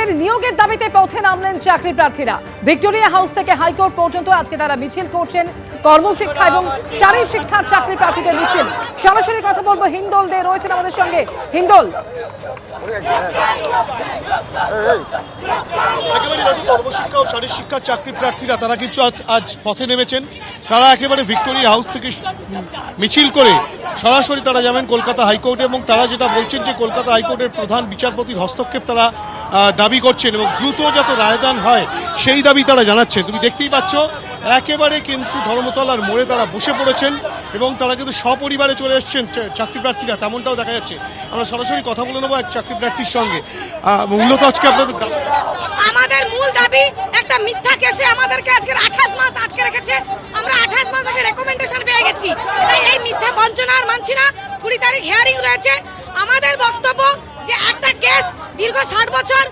ভোটারের নিয়োগের দাবিতে পথে নামলেন চাকরি প্রার্থীরা। ভিক্টোরিয়া হাউস থেকে হাইকোর্ট পর্যন্ত আজকে তারা মিছিল করছেন। কর্মশিক্ষা এবং শারীরিক শিক্ষার চাকরি প্রার্থীদের মিছিল। সরাসরি কথা বলবো হিন্দোল দে রয়েছেন আমাদের সঙ্গে। হিন্দোল, কর্মশিক্ষা ও শারীরিক শিক্ষার চাকরি প্রার্থীরা তারা কিছু আজ পথে নেমেছেন। তারা একেবারে ভিক্টোরিয়া হাউস থেকে মিছিল করে সরাসরি তারা যাবেন কলকাতা হাইকোর্টে, এবং তারা যেটা বলছেন যে কলকাতা হাইকোর্টের প্রধান বিচারপতির হস্তক্ষেপ তারা দাবি করছেন এবং দ্রুত যাতে রায়দান হয় সেই দাবি তারা জানাচ্ছেন। তুমি দেখতেই পাচ্ছ একেবারে কিন্তু ধর্মতলার মোড়ে তারা বসে পড়েছেন এবং তারা কিন্তু সপরিবারে চলে এসছেন চাকরি প্রার্থীরা, তেমনটাও দেখা যাচ্ছে। আমরা সরাসরি কথা বলে নেবো এক চাকরি প্রার্থীর সঙ্গে। মূলত আজকে আমাদের মূল দাবি একটা মিথ্যা কেসে আমাদেরকে আজকে 28 মাস আটকে রেখেছে। আমরা 28 মাস আগে রেকমেন্ডেশন পেয়ে গেছি, তাই এই মিথ্যা বঞ্চনা আর মানছি না। 20 তারিখ হিয়ারিং রয়েছে। আমাদের বক্তব্য যে একটা কেস দীর্ঘ 60 বছর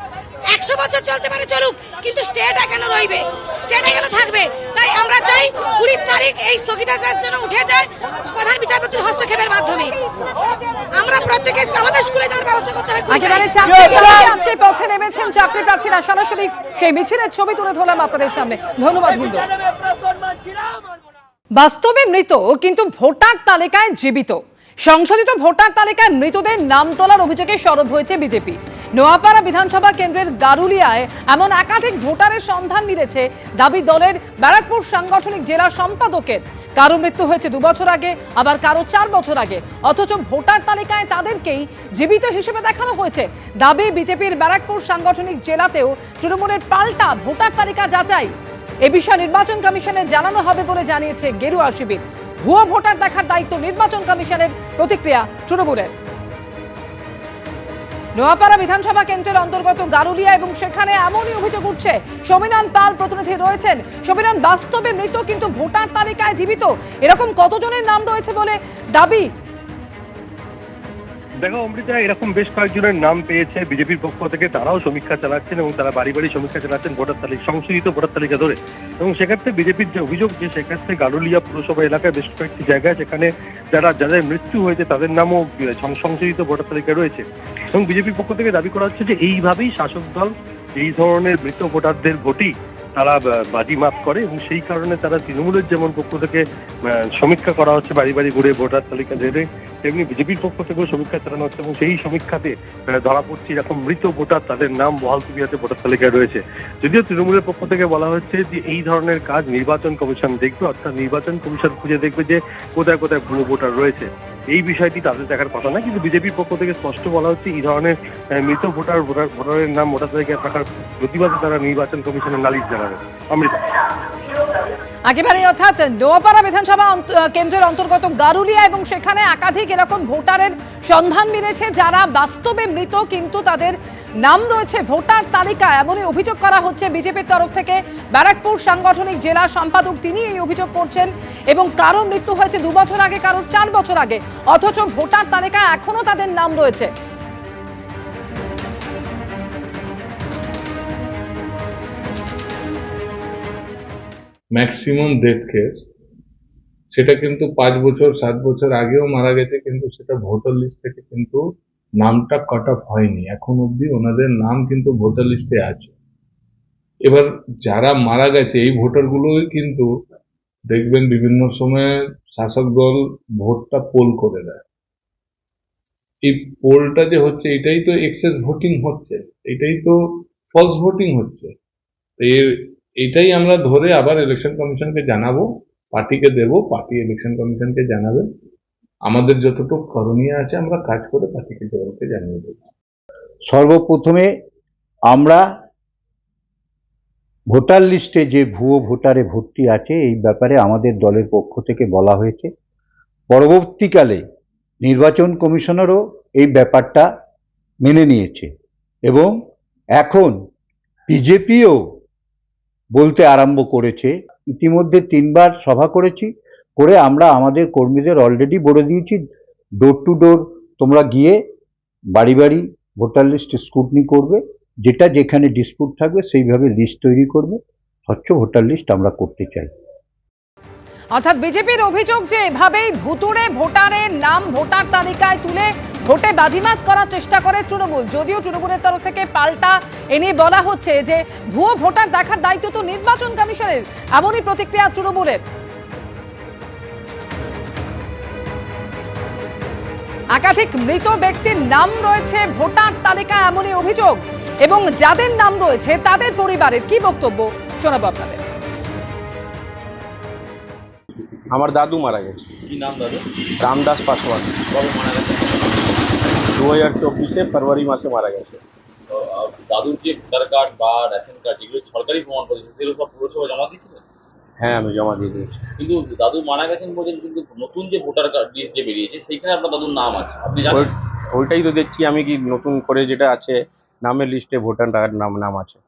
100 বছর চলতে পারে চলুক, কিন্তু স্টেটা কেন রইবে, স্টেটা কেন থাকবে? তাই আমরা চাই 20 তারিখ এই স্থগিতাদেশ যেন উঠে যায় প্রধান বিচারপতির হস্তক্ষেপের মাধ্যমে। আমরা প্রত্যেকে আমাদের স্কুলে যাওয়ার ব্যবস্থা করতে হবে। আজকে পথে নেমেছেন চাকরি প্রার্থীরা। সরাসরি সেই মিছিলের ছবি তুলে ধরলাম আপনাদের সামনে। ধন্যবাদ হিন্দোল। বাস্তবে মৃত কিন্তু ভোটার তালিকায় জীবিত। সংশোধিত ভোটার তালিকায় মৃতদের নাম তোলার অভিযোগে সরব হয়েছে বিজেপি। নোয়াপাড়া বিধানসভা কেন্দ্রের গারুলিয়ায় এমন একাধিক ভোটারের সন্ধান মিলেছে দাবি দলের ব্যারাকপুর সাংগঠনিক জেলা সম্পাদকের। কারো মৃত্যু হয়েছে 2 বছর আগে, আবার কারো 4 বছর আগে, অথচ ভোটার তালিকায় তাদেরকেই জীবিত হিসেবে দেখানো হয়েছে। দাবি বিজেপির ব্যারাকপুর সাংগঠনিক জেলাতেও তৃণমূলের পাল্টা ভোটার তালিকা যাচাই। এ বিষয়ে নির্বাচন কমিশনে জানানো হবে বলে জানিয়েছে গেরুয়া শিবির। ভুয়ো ভোটার দেখার দায়িত্ব নির্বাচন কমিশনের, প্রতিক্রিয়া তৃণমূলের। নোয়াপাড়া বিধানসভা কেন্দ্রের অন্তর্গত গারুলিয়া এবং সেখানে এমনই অভিযোগ উঠছে। সমীরণ পাল প্রতিনিধি রয়েছেন। সমীরণ, বাস্তবে মৃত কিন্তু ভোটার তালিকায় জীবিত, এরকম কতজনের নাম রয়েছে বলে দাবি? দেখো অমৃতা, এরকম বেশ কয়েকজনের নাম পেয়েছে বিজেপির পক্ষ থেকে। তারাও সমীক্ষা চালাচ্ছেন এবং তারা বাড়ি বাড়ি সমীক্ষা চালাচ্ছেন ভোটার তালিকা, সংশোধিত ভোটার তালিকা ধরে। এবং সেক্ষেত্রে বিজেপির যে অভিযোগ, যে সেক্ষেত্রে গারুলিয়া পুরসভা এলাকায় বেশ কয়েকটি জায়গায় সেখানে যাদের মৃত্যু হয়েছে তাদের নামও সংশোধিত ভোটার তালিকায় রয়েছে। এবং বিজেপির পক্ষ থেকে দাবি করা হচ্ছে যে এইভাবেই শাসক দল এই ধরনের মৃত ভোটারদের ভোটই তারা বাজিমাত করে, এবং সেই কারণে তারা তৃণমূলের যেমন পক্ষ থেকে সমীক্ষা করা হচ্ছে বাড়ি বাড়ি ঘুরে ভোটার তালিকা ধরে, তেমনি বিজেপির পক্ষ থেকেও সমীক্ষা চালানো হচ্ছে। এবং সেই সমীক্ষাতে ধরা পড়ছে এরকম মৃত ভোটার, তাদের নাম বহাল-তবিয়তে ভোটার তালিকায় রয়েছে। যদিও তৃণমূলের পক্ষ থেকে বলা হচ্ছে যে এই ধরনের কাজ নির্বাচন কমিশন দেখবে, অর্থাৎ নির্বাচন কমিশন খুঁজে দেখবে যে কোথায় কোথায় ভুয়ো ভোটার রয়েছে। এই বিষয়টি তাদের দেখার কথা না, কিন্তু বিজেপির পক্ষ থেকে স্পষ্ট বলা হচ্ছে এই ধরনের মৃত ভোটারের নাম ভোটার তালিকায় থাকার প্রতিবাদে তারা নির্বাচন কমিশনের নালিশ জানাবে। অমৃতা, একেবারে অর্থাৎ নোয়াপাড়া বিধানসভা কেন্দ্রের অন্তর্গত গারুলিয়া এবং সেখানে একাধিক এরকম ভোটারের সন্ধান মিলেছে যারা বাস্তবে মৃত কিন্তু তাদের নাম রয়েছে ভোটার তালিকায়, এমনই অভিযোগ করা হচ্ছে বিজেপির তরফ থেকে। ব্যারাকপুর সাংগঠনিক জেলা সম্পাদক তিনি এই অভিযোগ করছেন। এবং কারো মৃত্যু হয়েছে 2 বছর আগে, কারো 4 বছর আগে, অথচ ভোটার তালিকায় এখনো তাদের নাম রয়েছে। ম্যাক্সিমাম ডেথ কেস, সেটা কিন্তু 5 বছর 7 বছর আগেও মারা গেছে, কিন্তু সেটা ভোটার লিস্ট থেকে কিন্তু নামটা কাট অফ হয়নি। এখন অবধি ওনাদের নাম কিন্তু ভোটার লিস্টে আছে। এবার যারা মারা গেছে এই ভোটারগুলোই কিন্তু দেখবেন বিভিন্ন সময়ে শাসক দল ভোটটা পোল করে দেয়। এই পোলটা যে হচ্ছে এটাই তো এক্সেস ভোটিং হচ্ছে, এটাই তো ফলস ভোটিং হচ্ছে। এটাই আমরা ধরে আবার ইলেকশন কমিশনকে জানাবো, পার্টিকে দেব, পার্টি ইলেকশন কমিশনকে জানাবে। আমাদের যতটুকু করণীয় আছে আমরা কাজ করে পার্টিকে জবাবকে জানিয়ে দেব। সর্বপ্রথমে আমরা ভোটার লিস্টে যে ভুয়ো ভোটারে ভর্তি আছে এই ব্যাপারে আমাদের দলের পক্ষ থেকে বলা হয়েছে। পরবর্তীকালে নির্বাচন কমিশনারও এই ব্যাপারটা মেনে নিয়েছে এবং এখন বিজেপিও বলতে আরম্ভ করেছে। ইতিমধ্যে 3 বার সভা করেছি, করে আমরা আমাদের কর্মীদের অলরেডি বলে দিয়েছি ডোর টু ডোর তোমরা গিয়ে বাড়ি বাড়ি ভোটার লিস্ট স্ক্রুটনি করবে, যেটা যেখানে ডিসপুট থাকবে সেইভাবে লিস্ট তৈরি করবে। স্বচ্ছ ভোটার লিস্ট আমরা করতে চাই। অর্থাৎ বিজেপির অভিযোগ যে এভাবেই ভুতুড়ে ভোটারের নাম ভোটার তালিকায় তুলে ভোটে বাজিমাত করার চেষ্টা করে তৃণমূল, যদিও তৃণমূলের তরফ থেকে পাল্টা এ নিয়ে বলা হচ্ছে যে ভুয়ো ভোটার দেখার দায়িত্ব তো নির্বাচন কমিশনের। এমনই প্রতিক্রিয়া তৃণমূলের। একাধিক মৃত ব্যক্তির নাম রয়েছে ভোটার তালিকায় এমনই অভিযোগ, এবং যাদের নাম রয়েছে তাদের পরিবারের কি বক্তব্য শোনাবো আপনাদের। আমার দাদু মারা গেছে। কি নাম দাদু? রামদাস পাসওয়ান। কবে মারা গেছে? 2024 ফেব্রুয়ারি মাসে মারা গেছে। তো, দাদুর যে ভোটার কার্ড বা রেশন কার্ড যেগুলো সরকারি প্রমাণপত্র সেগুলো সব পুরসভা জমা দিয়েছিলেন? হ্যাঁ, আমি জমা দিয়ে দিয়েছি। কিন্তু দাদু মারা গেছেন বলছেন, কিন্তু নতুন যে ভোটার কার্ড লিস্ট যে বেরিয়েছে সেইখানে আপনার দাদুর নাম আছে, আপনি জানেন? ওইটাই তো দেখছি আমি, কি নতুন করে যেটা আছে নামের লিস্টে ভোটার নাম আছে।